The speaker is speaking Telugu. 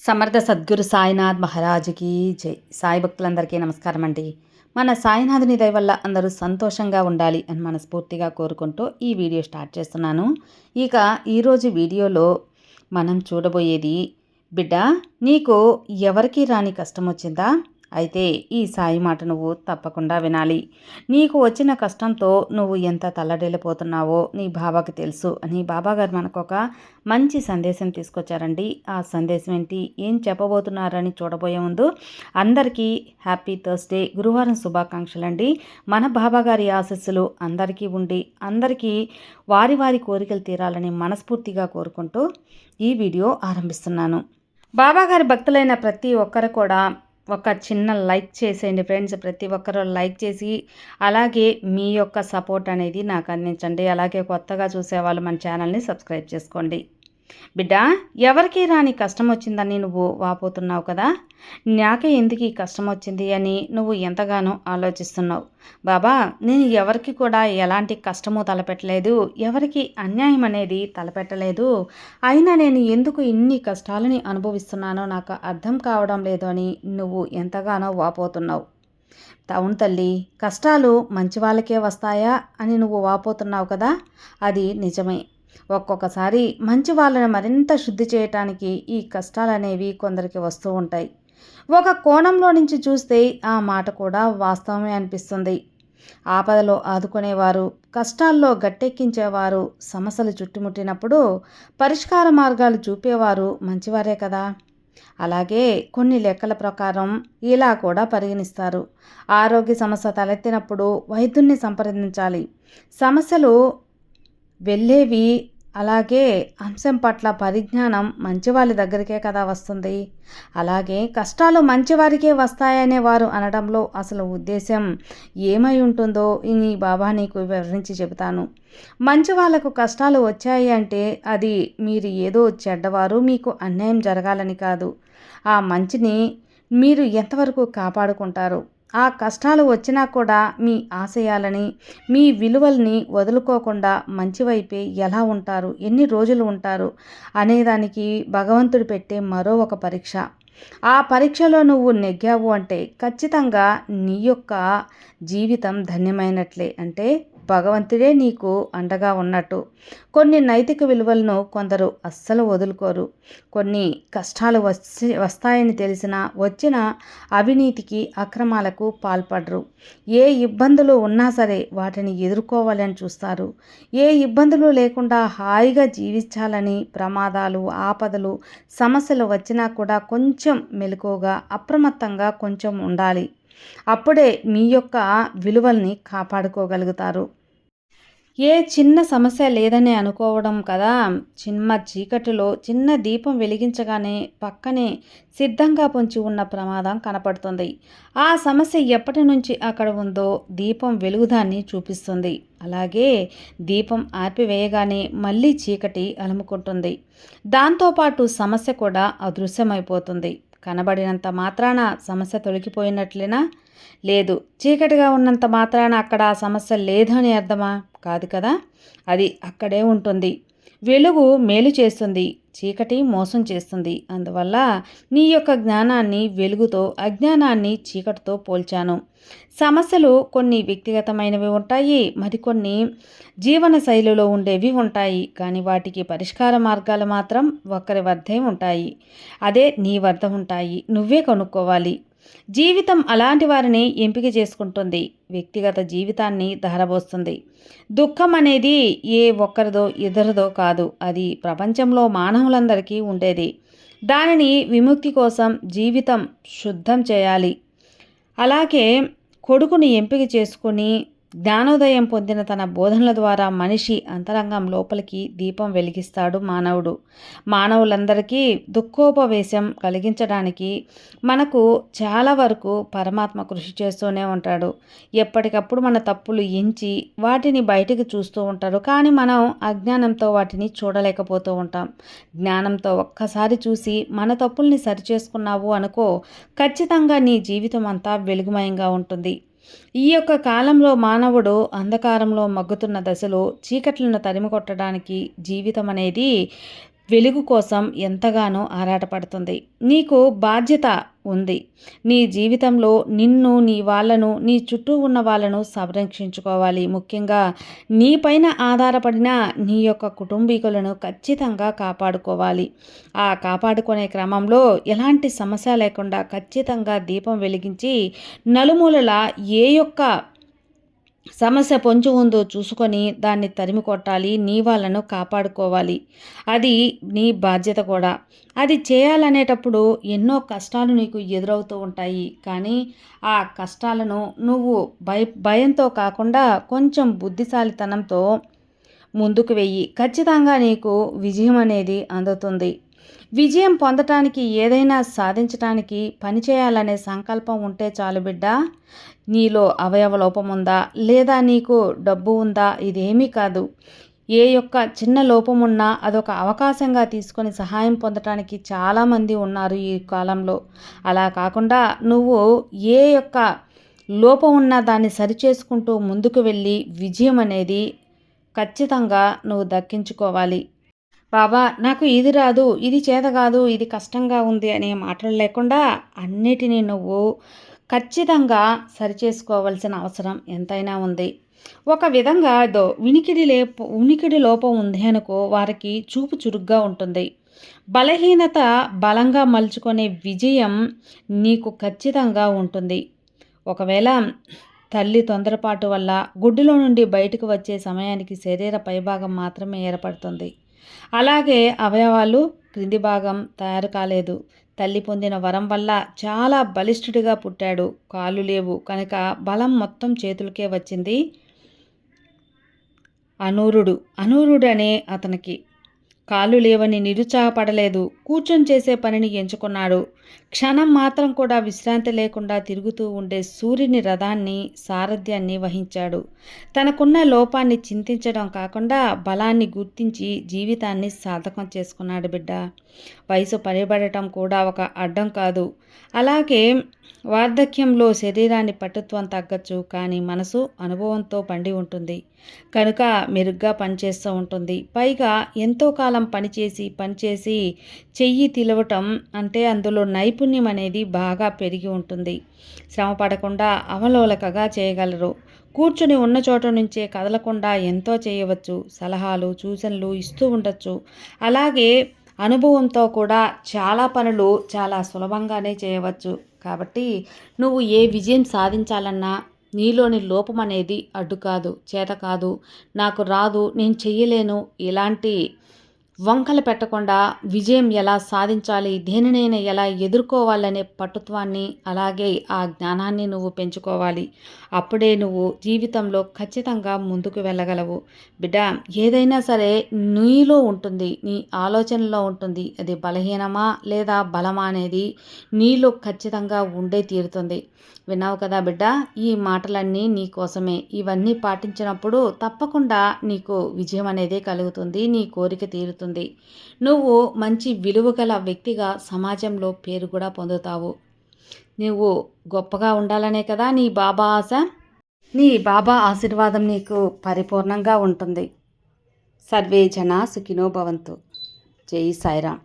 సమర్థ సద్గురు సాయినాథ్ మహారాజుకి జై. సాయి భక్తులందరికీ నమస్కారం అండి. మన సాయినాథుని దయ వల్ల అందరూ సంతోషంగా ఉండాలి అని మనస్ఫూర్తిగా కోరుకుంటూ ఈ వీడియో స్టార్ట్ చేస్తున్నాను. ఇక ఈరోజు వీడియోలో మనం చూడబోయేది, బిడ్డ నీకు ఎవరికి రాని కష్టం వచ్చిందా? అయితే ఈ సాయి మాట నువ్వు తప్పకుండా వినాలి. నీకు వచ్చిన కష్టంతో నువ్వు ఎంత తల్లడిల్లిపోతున్నావో నీ బాబాకి తెలుసు అని బాబాగారు మనకు ఒక మంచి సందేశం తీసుకొచ్చారండి. ఆ సందేశం ఏంటి, ఏం చెప్పబోతున్నారని చూడబోయే ముందు అందరికీ హ్యాపీ థర్స్డే, గురువారం శుభాకాంక్షలు అండి. మన బాబాగారి ఆశస్సులు అందరికీ ఉండి అందరికీ వారి వారి కోరికలు తీరాలని మనస్ఫూర్తిగా కోరుకుంటూ ఈ వీడియో ఆరంభిస్తున్నాను. బాబాగారి భక్తులైన ప్రతి ఒక్కరు కూడా ఒక చిన్న లైక్ చేసేయండి ఫ్రెండ్స్. ప్రతి ఒక్కరూ లైక్ చేసి అలాగే మీ యొక్క సపోర్ట్ అనేది నాకు అందించండి. అలాగే కొత్తగా చూసేవాళ్ళు మన ఛానల్ని సబ్స్క్రైబ్ చేసుకోండి. బిడ్డ, ఎవరికి రాని కష్టం వచ్చిందని నువ్వు వాపోతున్నావు కదా. నాకే ఎందుకు ఈ కష్టం వచ్చింది అని నువ్వు ఎంతగానో ఆలోచిస్తున్నావు. బాబా, నేను ఎవరికి కూడా ఎలాంటి కష్టము తలపెట్టలేదు, ఎవరికి అన్యాయం అనేది తలపెట్టలేదు. అయినా నేను ఎందుకు ఇన్ని కష్టాలని అనుభవిస్తున్నానో నాకు అర్థం కావడం లేదు అని నువ్వు ఎంతగానో వాపోతున్నావు. అవును తల్లి, కష్టాలు మంచి వాళ్ళకే వస్తాయా అని నువ్వు వాపోతున్నావు కదా. అది నిజమే. ఒక్కొక్కసారి మంచి వాళ్ళని మరింత శుద్ధి చేయటానికి ఈ కష్టాలు అనేవి కొందరికి వస్తూ ఉంటాయి. ఒక కోణంలో నుంచి చూస్తే ఆ మాట కూడా వాస్తవమే అనిపిస్తుంది. ఆపదలో ఆదుకునేవారు, కష్టాల్లో గట్టెక్కించేవారు, సమస్యలు చుట్టుముట్టినప్పుడు పరిష్కార మార్గాలు చూపేవారు మంచివారే కదా. అలాగే కొన్ని లెక్కల ప్రకారం ఇలా కూడా పరిగణిస్తారు. ఆరోగ్య సమస్య తలెత్తినప్పుడు వైద్యున్ని సంప్రదించాలి. సమస్యలు వెళ్ళేవి, అలాగే అంశం పట్ల పరిజ్ఞానం మంచివాళ్ళ దగ్గరికే కదా వస్తుంది. అలాగే కష్టాలు మంచివారికే వస్తాయనే వారు అనడంలో అసలు ఉద్దేశం ఏమై ఉంటుందో ఈ బాబా నీకు వివరించి చెబుతాను. మంచి వాళ్ళకు కష్టాలు వచ్చాయి అంటే అది మీరు ఏదో చెడ్డవారు, మీకు అన్యాయం జరగాలని కాదు. ఆ మంచిని మీరు ఎంతవరకు కాపాడుకుంటారు, ఆ కష్టాలు వచ్చినా కూడా మీ ఆశయాలని, మీ విలువల్ని వదులుకోకుండా మంచివైపే ఎలా ఉంటారు, ఎన్ని రోజులు ఉంటారు అనేదానికి భగవంతుడు పెట్టే మరో ఒక పరీక్ష. ఆ పరీక్షలో నువ్వు నెగ్గావు అంటే ఖచ్చితంగా నీ యొక్క జీవితం ధన్యమైనట్లే. అంటే భగవంతుడే నీకు అండగా ఉన్నట్టు. కొన్ని నైతిక విలువలను కొందరు అస్సలు వదులుకోరు. కొన్ని కష్టాలు వస్తాయని తెలిసినా వచ్చిన అవినీతికి, అక్రమాలకు పాల్పడరు. ఏ ఇబ్బందులు ఉన్నా సరే వాటిని ఎదుర్కోవాలని చూస్తారు. ఏ ఇబ్బందులు లేకుండా హాయిగా జీవించాలని, ప్రమాదాలు, ఆపదలు, సమస్యలు వచ్చినా కూడా కొంచెం మెలకువగా, అప్రమత్తంగా కొంచెం ఉండాలి. అప్పుడే మీ యొక్క విలువల్ని కాపాడుకోగలుగుతారు. ఏ చిన్న సమస్య లేదని అనుకోవడం కదా. చిన్న చీకటిలో చిన్న దీపం వెలిగించగానే పక్కనే సిద్ధంగా పొంచి ఉన్న ప్రమాదం కనపడుతుంది. ఆ సమస్య ఎప్పటి నుంచి అక్కడ ఉందో దీపం వెలుగుదాన్ని చూపిస్తుంది. అలాగే దీపం ఆర్పివేయగానే మళ్ళీ చీకటి అలుముకుంటుంది. దాంతోపాటు సమస్య కూడా అదృశ్యమైపోతుంది. కనబడినంత మాత్రాన సమస్య తొలగిపోయినట్లేనా? లేదు. చీకటిగా ఉన్నంత మాత్రాన అక్కడ ఆ సమస్య లేదు అని అర్థమా? కాదు కదా. అది అక్కడే ఉంటుంది. వెలుగు మేలు చేస్తుంది, చీకటి మోసం చేస్తుంది. అందువల్ల నీ యొక్క జ్ఞానాన్ని వెలుగుతో, అజ్ఞానాన్ని చీకటితో పోల్చాను. సమస్యలు కొన్ని వ్యక్తిగతమైనవి ఉంటాయి, మరికొన్ని జీవన శైలిలో ఉండేవి ఉంటాయి. కానీ వాటికి పరిష్కార మార్గాలు మాత్రం ఒక్కరి వద్దే ఉంటాయి. అదే నీ వద్ద ఉంటాయి, నువ్వే కనుక్కోవాలి. జీవితం అలాంటి వారిని ఎంపిక చేసుకుంటుంది. వ్యక్తిగత జీవితాన్ని ధారబోస్తుంది. దుఃఖం అనేది ఏ ఒక్కరిదో ఇద్దరిదో కాదు, అది ప్రపంచంలో మానవులందరికీ ఉండేది. దానిని విముక్తి కోసం జీవితం శుద్ధం చేయాలి. అలాగే కొడుకుని ఎంపిక చేసుకుని జ్ఞానోదయం పొందిన తన బోధనల ద్వారా మనిషి అంతరంగం లోపలికి దీపం వెలిగిస్తాడు మానవుడు. మానవులందరికీ దుఃఖోపవేశం కలిగించడానికి మనకు చాలా వరకు పరమాత్మ కృషి చేస్తూనే ఉంటాడు. ఎప్పటికప్పుడు మన తప్పులు ఎంచి వాటిని బయటికి చూస్తూ ఉంటాడు. కానీ మనం అజ్ఞానంతో వాటిని చూడలేకపోతూ ఉంటాం. జ్ఞానంతో ఒక్కసారి చూసి మన తప్పుల్ని సరిచేసుకున్నావు అనుకో, ఖచ్చితంగా నీ జీవితం అంతా వెలుగుమయంగా ఉంటుంది. ఈ యొక్క కాలంలో మానవుడు అంధకారంలో మగ్గుతున్న దశలో చీకట్లను తరిమికొట్టడానికి జీవితం అనేది వెలుగు కోసం ఎంతగానో ఆరాటపడుతుంది. నీకు బాధ్యత ఉంది. నీ జీవితంలో నిన్ను, నీ వాళ్ళను, నీ చుట్టూ ఉన్న వాళ్ళను సంరక్షించుకోవాలి. ముఖ్యంగా నీపైన ఆధారపడిన నీ యొక్క కుటుంబీకులను ఖచ్చితంగా కాపాడుకోవాలి. ఆ కాపాడుకునే క్రమంలో ఎలాంటి సమస్య లేకుండా ఖచ్చితంగా దీపం వెలిగించి నలుమూలలా ఏ యొక్క సమస్య పొంచి ఉందో చూసుకొని దాన్ని తరిమి కొట్టాలి. నీ వాళ్ళను కాపాడుకోవాలి. అది నీ బాధ్యత కూడా. అది చేయాలనేటప్పుడు ఎన్నో కష్టాలు నీకు ఎదురవుతూ ఉంటాయి. కానీ ఆ కష్టాలను నువ్వు భయంతో కాకుండా కొంచెం బుద్ధిశాలితనంతో ముందుకు వెయ్యి. ఖచ్చితంగా నీకు విజయం అనేది అందుతుంది. విజయం పొందటానికి ఏదైనా సాధించటానికి పని చేయాలనే సంకల్పం ఉంటే చాలు బిడ్డ. నీలో అవయవ లోపం ఉందా, లేదా నీకు డబ్బు ఉందా, ఇదేమీ కాదు. ఏ యొక్క చిన్న లోపం ఉన్నా అదొక అవకాశంగా తీసుకొని సహాయం పొందటానికి చాలామంది ఉన్నారు ఈ కాలంలో. అలా కాకుండా నువ్వు ఏ యొక్క లోపం ఉన్నా దాన్ని సరిచేసుకుంటూ ముందుకు వెళ్ళి విజయం అనేది ఖచ్చితంగా నువ్వు దక్కించుకోవాలి. బాబా నాకు ఇది రాదు, ఇది చేత కాదు, ఇది కష్టంగా ఉంది అనే మాటలు లేకుండా అన్నిటినీ నువ్వు ఖచ్చితంగా సరిచేసుకోవాల్సిన అవసరం ఎంతైనా ఉంది. ఒక విధంగా వినికిడి లోపం ఉంది అనుకో, వారికి చూపు చురుగ్గా ఉంటుంది. బలహీనత బలంగా మలుచుకునే విజయం నీకు ఖచ్చితంగా ఉంటుంది. ఒకవేళ తల్లి తొందరపాటు వల్ల గుడ్డులో నుండి బయటకు వచ్చే సమయానికి శరీర పైభాగం మాత్రమే ఏర్పడుతుంది. అలాగే అవయవాలు క్రింది భాగం తయారు కాలేదు. తల్లి పొందిన వరం వల్ల చాలా బలిష్ఠుడిగా పుట్టాడు. కాళ్ళు లేవు కనుక బలం మొత్తం చేతులకే వచ్చింది. అనూరుడనే అతనికి కాళ్ళు లేవని నిరుత్సాహపడలేదు. కూర్చొని చేసే పనిని ఎంచుకున్నాడు. క్షణం మాత్రం కూడా విశ్రాంతి లేకుండా తిరుగుతూ ఉండే సూర్యుని రథాన్ని సారథ్యాన్ని వహించాడు. తనకున్న లోపాన్ని చింతించడం కాకుండా బలాన్ని గుర్తించి జీవితాన్ని సార్థకం చేసుకున్నాడు బిడ్డ. వయసు పడిబడటం కూడా ఒక అడ్డం కాదు. అలాగే వార్ధక్యంలో శరీరాన్ని పటుత్వం తగ్గచ్చు, కానీ మనసు అనుభవంతో పండి ఉంటుంది కనుక మెరుగ్గా పనిచేస్తూ ఉంటుంది. పైగా ఎంతో కాలం పనిచేసి చెయ్యి తిలవటం అంటే అందులో నైపుణ్యం అనేది బాగా పెరిగి ఉంటుంది. శ్రమ పడకుండా అవలోలకగా చేయగలరు. కూర్చుని ఉన్న చోట నుంచే కదలకుండా ఎంతో చేయవచ్చు. సలహాలు సూచనలు ఇస్తూ ఉండొచ్చు. అలాగే అనుభవంతో కూడా చాలా పనులు చాలా సులభంగానే చేయవచ్చు. కాబట్టి నువ్వు ఏ విజయం సాధించాలన్నా నీలోని లోపం అనేది అడ్డు కాదు, చేత కాదు, నాకు రాదు, నేను చెయ్యలేను, ఇలాంటి వంకలు పెట్టకుండా విజయం ఎలా సాధించాలి, దేనినైనా ఎలా ఎదుర్కోవాలనే పటుత్వాన్ని అలాగే ఆ జ్ఞానాన్ని నువ్వు పెంచుకోవాలి. అప్పుడే నువ్వు జీవితంలో ఖచ్చితంగా ముందుకు వెళ్ళగలవు. బిడ్డ, ఏదైనా సరే నీలో ఉంటుంది, నీ ఆలోచనలో ఉంటుంది. అది బలహీనమా లేదా బలమా అనేది నీలో ఖచ్చితంగా ఉండే తీరుతుంది. విన్నావు కదా బిడ్డ, ఈ మాటలన్నీ నీ కోసమే. ఇవన్నీ పాటించినప్పుడు తప్పకుండా నీకు విజయం అనేది కలుగుతుంది, నీ కోరిక తీరుతుంది. నువ్వు మంచి విలువగల వ్యక్తిగా సమాజంలో పేరు కూడా పొందుతావు. నువ్వు గొప్పగా ఉండాలనే కదా నీ బాబా ఆశ. నీ బాబా ఆశీర్వాదం నీకు పరిపూర్ణంగా ఉంటుంది. సర్వే జనా సుఖినో భవంతు. జై సాయిరామ్.